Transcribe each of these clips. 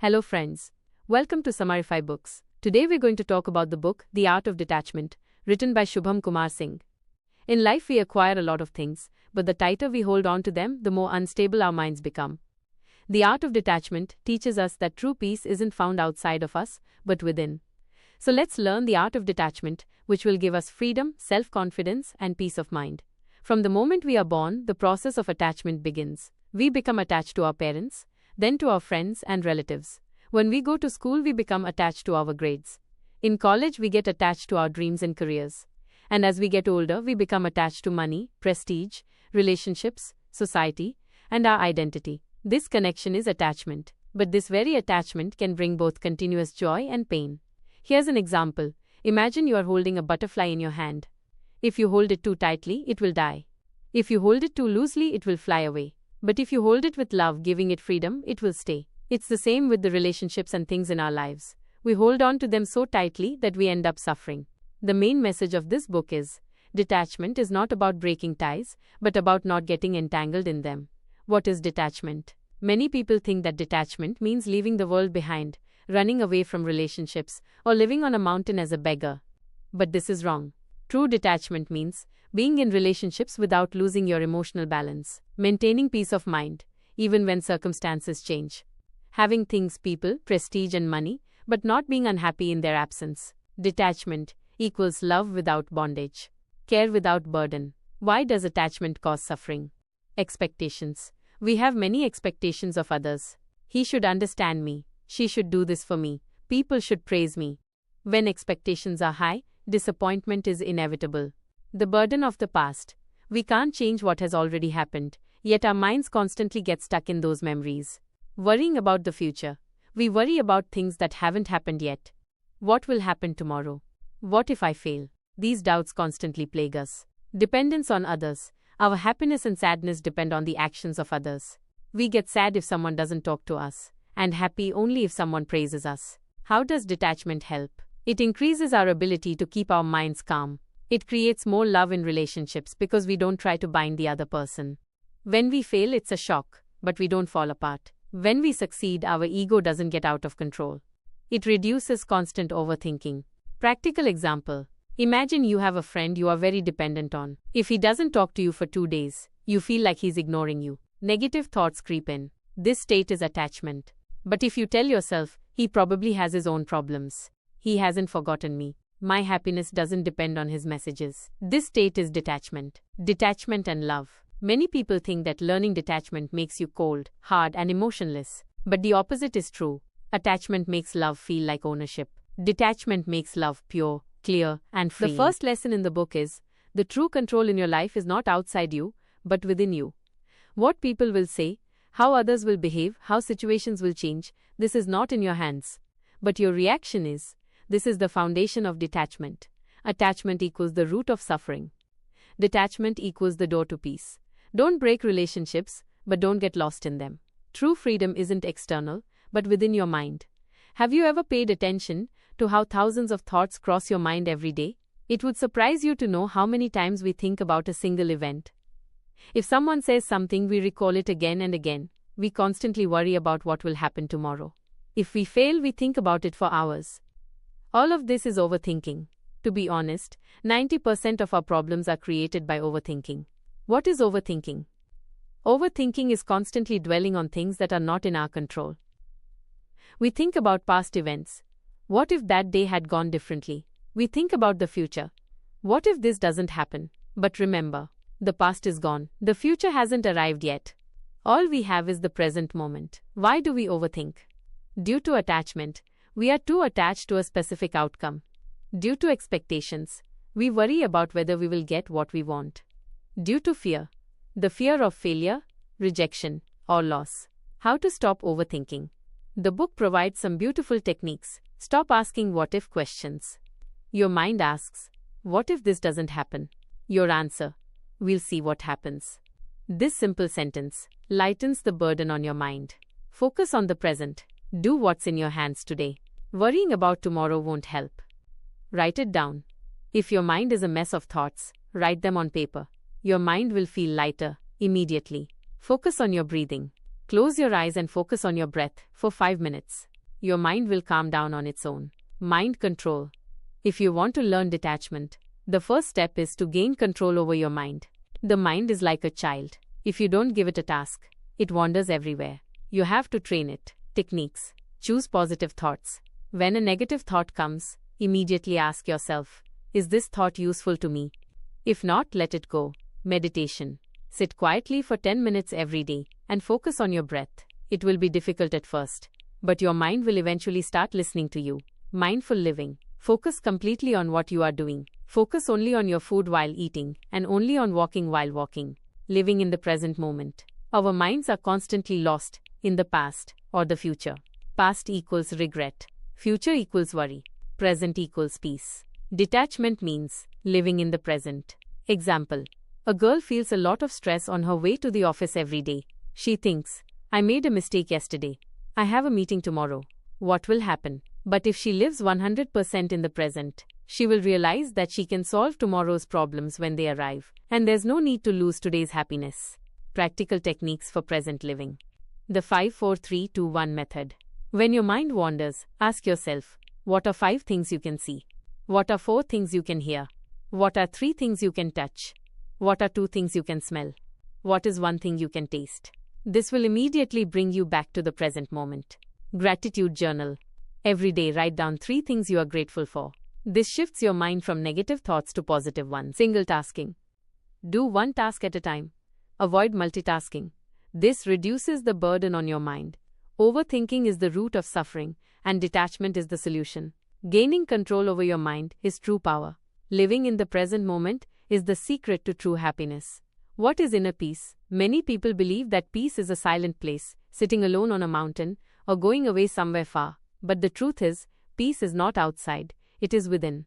Hello friends. Welcome to Summarify Books. Today we're going to talk about the book The Art of Detachment, written by Shubham Kumar Singh. In life we acquire a lot of things, but the tighter we hold on to them, the more unstable our minds become. The Art of Detachment teaches us that true peace isn't found outside of us, but within. So let's learn the art of detachment, which will give us freedom, self-confidence, and peace of mind. From the moment we are born, the process of attachment begins. We become attached to our parents, then to our friends and relatives. When we go to school, we become attached to our grades. In college, we get attached to our dreams and careers. And as we get older, we become attached to money, prestige, relationships, society, and our identity. This connection is attachment. But this very attachment can bring both continuous joy and pain. Here's an example. Imagine you are holding a butterfly in your hand. If you hold it too tightly, it will die. If you hold it too loosely, it will fly away. But if you hold it with love, giving it freedom, it will stay. It's the same with the relationships and things in our lives. We hold on to them so tightly that we end up suffering. The main message of this book is, detachment is not about breaking ties, but about not getting entangled in them. What is detachment? Many people think that detachment means leaving the world behind, running away from relationships, or living on a mountain as a beggar. But this is wrong. True detachment means being in relationships without losing your emotional balance, maintaining peace of mind, even when circumstances change, having things, people, prestige and money, but not being unhappy in their absence. Detachment equals love without bondage, care without burden. Why does attachment cause suffering? Expectations. We have many expectations of others. He should understand me. She should do this for me. People should praise me. When expectations are high, disappointment is inevitable. The burden of the past. We can't change what has already happened, yet our minds constantly get stuck in those memories. Worrying about the future. We worry about things that haven't happened yet. What will happen tomorrow? What if I fail? These doubts constantly plague us. Dependence on others. Our happiness and sadness depend on the actions of others. We get sad if someone doesn't talk to us, and happy only if someone praises us. How does detachment help? It increases our ability to keep our minds calm. It creates more love in relationships because we don't try to bind the other person. When we fail, it's a shock, but we don't fall apart. When we succeed, our ego doesn't get out of control. It reduces constant overthinking. Practical example. Imagine you have a friend you are very dependent on. If he doesn't talk to you for 2 days, you feel like he's ignoring you. Negative thoughts creep in. This state is attachment. But if you tell yourself, he probably has his own problems. He hasn't forgotten me. My happiness doesn't depend on his messages. This state is detachment. Detachment and love. Many people think that learning detachment makes you cold, hard, and emotionless. But the opposite is true. Attachment makes love feel like ownership. Detachment makes love pure, clear, and free. The first lesson in the book is, the true control in your life is not outside you, but within you. What people will say, how others will behave, how situations will change, this is not in your hands. But your reaction is. This is the foundation of detachment. Attachment equals the root of suffering. Detachment equals the door to peace. Don't break relationships, but don't get lost in them. True freedom isn't external, but within your mind. Have you ever paid attention to how thousands of thoughts cross your mind every day? It would surprise you to know how many times we think about a single event. If someone says something, we recall it again and again. We constantly worry about what will happen tomorrow. If we fail, we think about it for hours. All of this is overthinking. To be honest, 90% of our problems are created by overthinking. What is overthinking? Overthinking is constantly dwelling on things that are not in our control. We think about past events. What if that day had gone differently? We think about the future. What if this doesn't happen? But remember, the past is gone. The future hasn't arrived yet. All we have is the present moment. Why do we overthink? Due to attachment. We are too attached to a specific outcome. Due to expectations, we worry about whether we will get what we want. Due to fear, the fear of failure, rejection, or loss. How to stop overthinking? The book provides some beautiful techniques. Stop asking what if questions. Your mind asks, what if this doesn't happen? Your answer, we'll see what happens. This simple sentence lightens the burden on your mind. Focus on the present. Do what's in your hands today. Worrying about tomorrow won't help. Write it down. If your mind is a mess of thoughts, write them on paper. Your mind will feel lighter immediately. Focus on your breathing. Close your eyes and focus on your breath for 5 minutes. Your mind will calm down on its own. Mind control. If you want to learn detachment, the first step is to gain control over your mind. The mind is like a child. If you don't give it a task, it wanders everywhere. You have to train it. Techniques. Choose positive thoughts. When a negative thought comes, immediately ask yourself, is this thought useful to me? If not, let it go. Meditation. Sit quietly for 10 minutes every day and focus on your breath. It will be difficult at first, but your mind will eventually start listening to you. Mindful living. Focus completely on what you are doing. Focus only on your food while eating and only on walking while walking. Living in the present moment. Our minds are constantly lost in the past or the future. Past equals regret. Future equals worry. Present equals peace. Detachment means living in the present. Example. A girl feels a lot of stress on her way to the office every day. She thinks, I made a mistake yesterday. I have a meeting tomorrow. What will happen? But if she lives 100% in the present, she will realize that she can solve tomorrow's problems when they arrive, and there's no need to lose today's happiness. Practical techniques for present living. The 5-4-3-2-1 method. When your mind wanders, ask yourself, what are 5 things you can see? What are 4 things you can hear? What are 3 things you can touch? What are 2 things you can smell? What is 1 thing you can taste? This will immediately bring you back to the present moment. Gratitude journal. Every day write down 3 things you are grateful for. This shifts your mind from negative thoughts to positive ones. Single tasking. Do one task at a time. Avoid multitasking. This reduces the burden on your mind. Overthinking is the root of suffering, and detachment is the solution. Gaining control over your mind is true power. Living in the present moment is the secret to true happiness. What is inner peace? Many people believe that peace is a silent place, sitting alone on a mountain, or going away somewhere far. But the truth is, peace is not outside, it is within.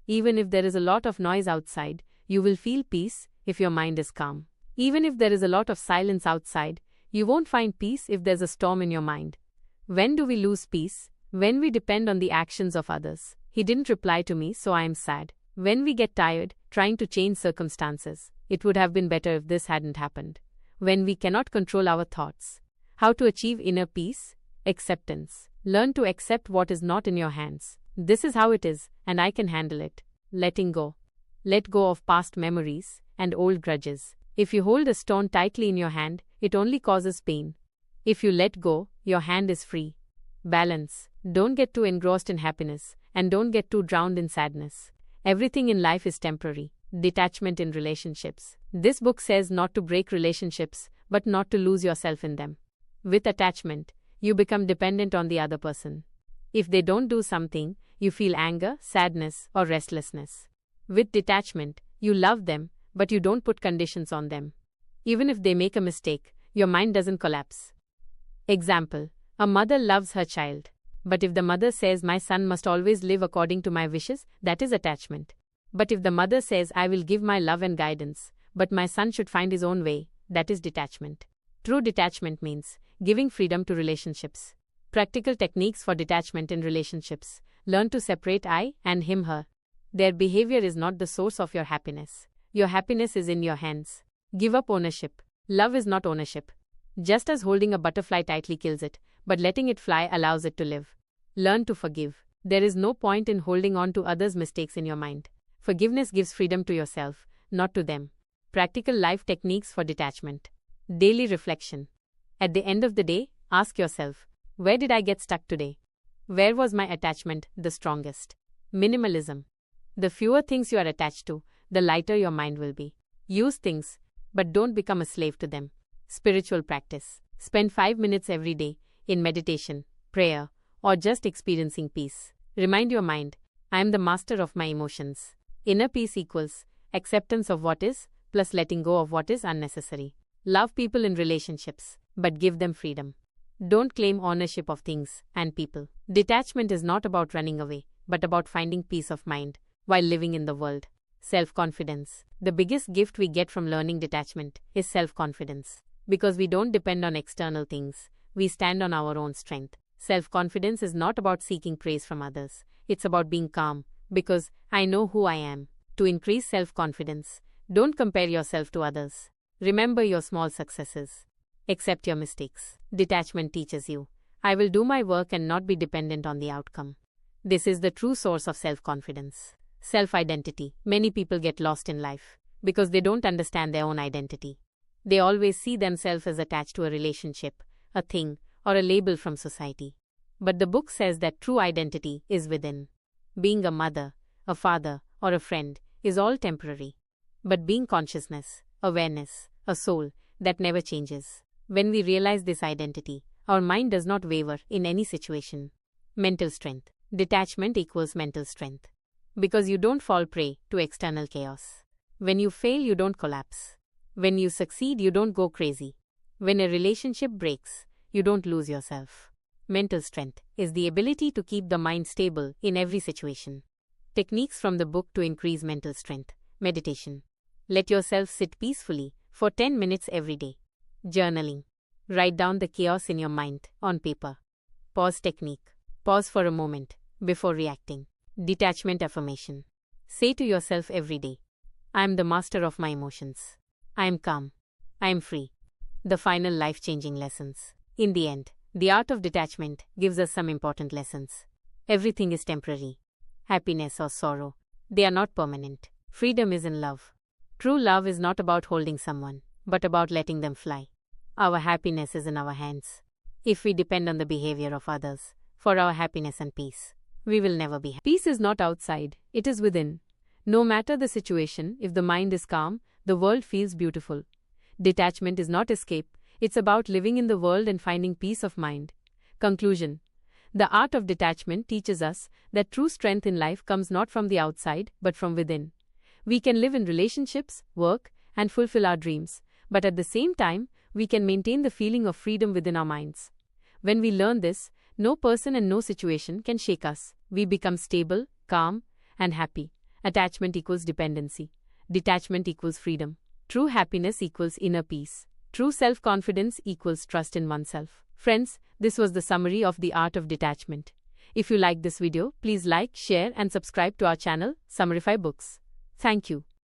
Even if there is a lot of noise outside, you will feel peace if your mind is calm. Even if there is a lot of silence outside, you won't find peace if there's a storm in your mind. When do we lose peace? When we depend on the actions of others. He didn't reply to me, so I am sad. When we get tired, trying to change circumstances. It would have been better if this hadn't happened. When we cannot control our thoughts. How to achieve inner peace? Acceptance. Learn to accept what is not in your hands. This is how it is, and I can handle it. Letting go. Let go of past memories and old grudges. If you hold a stone tightly in your hand, it only causes pain. If you let go, your hand is free. Balance. Don't get too engrossed in happiness, and don't get too drowned in sadness. Everything in life is temporary. Detachment in relationships. This book says not to break relationships, but not to lose yourself in them. With attachment, you become dependent on the other person. If they don't do something, you feel anger, sadness, or restlessness. With detachment, you love them, but you don't put conditions on them. Even if they make a mistake, your mind doesn't collapse. Example. A mother loves her child. But if the mother says, my son must always live according to my wishes, that is attachment. But if the mother says, I will give my love and guidance, but my son should find his own way, that is detachment. True detachment means giving freedom to relationships. Practical techniques for detachment in relationships. Learn to separate I and him, her. Their behavior is not the source of your happiness. Your happiness is in your hands. Give up ownership. Love is not ownership. Just as holding a butterfly tightly kills it, but letting it fly allows it to live. Learn to forgive. There is no point in holding on to others' mistakes in your mind. Forgiveness gives freedom to yourself, not to them. Practical life techniques for detachment. Daily reflection. At the end of the day, ask yourself, where did I get stuck today? Where was my attachment the strongest? Minimalism. The fewer things you are attached to, the lighter your mind will be. Use things, but don't become a slave to them. Spiritual practice. Spend 5 minutes every day in meditation, prayer, or just experiencing peace. Remind your mind, I am the master of my emotions. Inner peace equals acceptance of what is, plus letting go of what is unnecessary. Love people in relationships, but give them freedom. Don't claim ownership of things and people. Detachment is not about running away, but about finding peace of mind while living in the world. Self-confidence. The biggest gift we get from learning detachment is self-confidence. Because we don't depend on external things, we stand on our own strength. Self-confidence is not about seeking praise from others. It's about being calm, because I know who I am. To increase self-confidence, don't compare yourself to others. Remember your small successes. Accept your mistakes. Detachment teaches you, I will do my work and not be dependent on the outcome. This is the true source of self-confidence. Self-identity. Many people get lost in life because they don't understand their own identity. They always see themselves as attached to a relationship, a thing, or a label from society. But the book says that true identity is within. Being a mother, a father, or a friend is all temporary. But being consciousness, awareness, a soul, that never changes. When we realize this identity, our mind does not waver in any situation. Mental strength. Detachment equals mental strength. Because you don't fall prey to external chaos. When you fail, you don't collapse. When you succeed, you don't go crazy. When a relationship breaks, you don't lose yourself. Mental strength is the ability to keep the mind stable in every situation. Techniques from the book to increase mental strength. Meditation. Let yourself sit peacefully for 10 minutes every day. Journaling. Write down the chaos in your mind on paper. Pause technique. Pause for a moment before reacting. Detachment affirmation. Say to yourself every day, I am the master of my emotions. I am calm. I am free. The final life-changing lessons. In the end, the art of detachment gives us some important lessons. Everything is temporary. Happiness or sorrow, they are not permanent. Freedom is in love. True love is not about holding someone, but about letting them fly. Our happiness is in our hands. If we depend on the behavior of others for our happiness and peace, we will never be happy. Peace is not outside, it is within. No matter the situation, if the mind is calm, the world feels beautiful. Detachment is not escape, it's about living in the world and finding peace of mind. Conclusion. The art of detachment teaches us that true strength in life comes not from the outside, but from within. We can live in relationships, work, and fulfill our dreams, but at the same time, we can maintain the feeling of freedom within our minds. When we learn this, no person and no situation can shake us. We become stable, calm, and happy. Attachment equals dependency. Detachment equals freedom. True happiness equals inner peace. True self-confidence equals trust in oneself. Friends, this was the summary of the art of detachment. If you liked this video, please like, share, and subscribe to our channel, Summarify Books. Thank you.